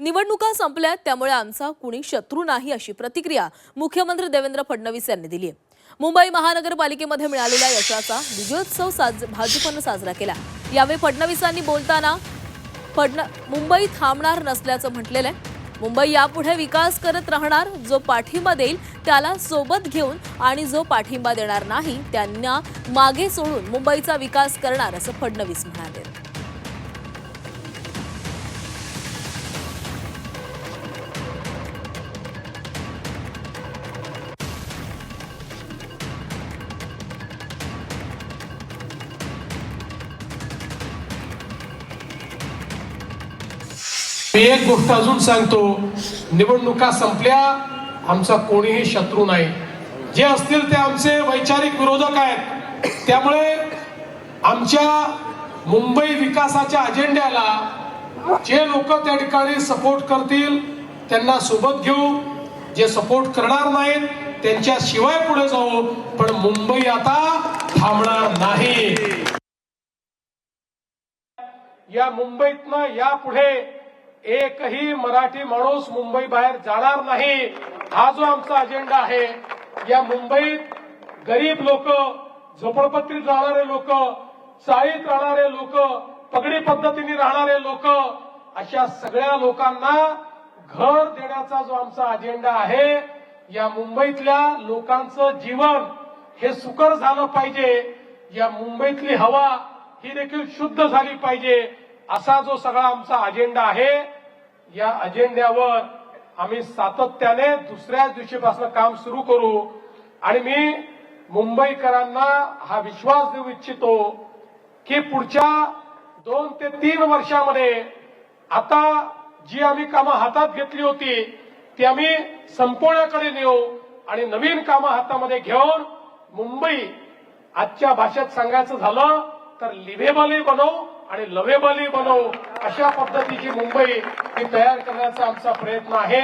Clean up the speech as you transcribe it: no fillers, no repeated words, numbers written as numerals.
निवडणुका संपल्यात त्यामुळे आमचा कुणी शत्रू नाही अशी प्रतिक्रिया मुख्यमंत्री देवेंद्र फडणवीस यांनी दिली आहे। मुंबई महानगरपालिकेमध्ये मिळालेल्या यशाचा विजयोत्सव भाजपने साजरा केला। यावेळी फडणवीसांनी बोलताना मुंबई थांबणार नसल्याचं म्हटलेलं आहे। मुंबई यापुढे विकास करत राहणार, जो पाठिंबा देईल त्याला सोबत घेऊन आणि जो पाठिंबा देणार नाही त्यांना मागे सोडून मुंबईचा विकास करणार असं फडणवीस म्हणाले। मी एक गोष्ट अजून सांगतो, निवडणुका संपल्या, आमचा कोणीही शत्रू नाही। जे असतील ते आमचे वैचारिक विरोधक आहेत। त्यामुळे आमच्या मुंबई विकासाच्या अजेंड्याला जे लोक त्या ठिकाणी सपोर्ट करतील त्यांना सोबत घेऊ, जे सपोर्ट करणार नाहीत त्यांच्या शिवाय पुढे जाऊ, पण मुंबई आता थांबणार नाही। या मुंबईतनं यापुढे एकही मराठी माणूस मुंबई बाहेर जाणार नाही, हा जो आमचा अजेंडा आहे। या मुंबईत गरीब लोक, झोपडपट्टीत राहणारे लोक, चाळीत राहणारे लोक, पगडी पद्धतीने राहणारे लोक, अशा सगळ्या लोकांना घर देण्याचा जो आमचा अजेंडा आहे। या मुंबईतल्या लोकांचं जीवन हे सुकर झालं पाहिजे, या मुंबईतली हवा ही देखील शुद्ध झाली पाहिजे, असा जो सगळा आमचा अजेंडा आहे। या अजेंड्यावर आम्ही सातत्याने दुसऱ्याच दिवशीपासून काम सुरू करू आणि मी मुंबईकरांना हा विश्वास देऊ इच्छितो की पुढच्या 2 ते 3 वर्षामध्ये आता जी आम्ही कामं हातात घेतली होती ती आम्ही संपवण्याकडे नेऊ आणि नवीन कामं हातामध्ये घेऊन मुंबई आजच्या भाषेत सांगायचं झालं तर लिव्हेबलही बनवू आणि लवेबलही बनवू, अशा पद्धतीची मुंबई ही तयार करण्याचा आमचा प्रयत्न आहे।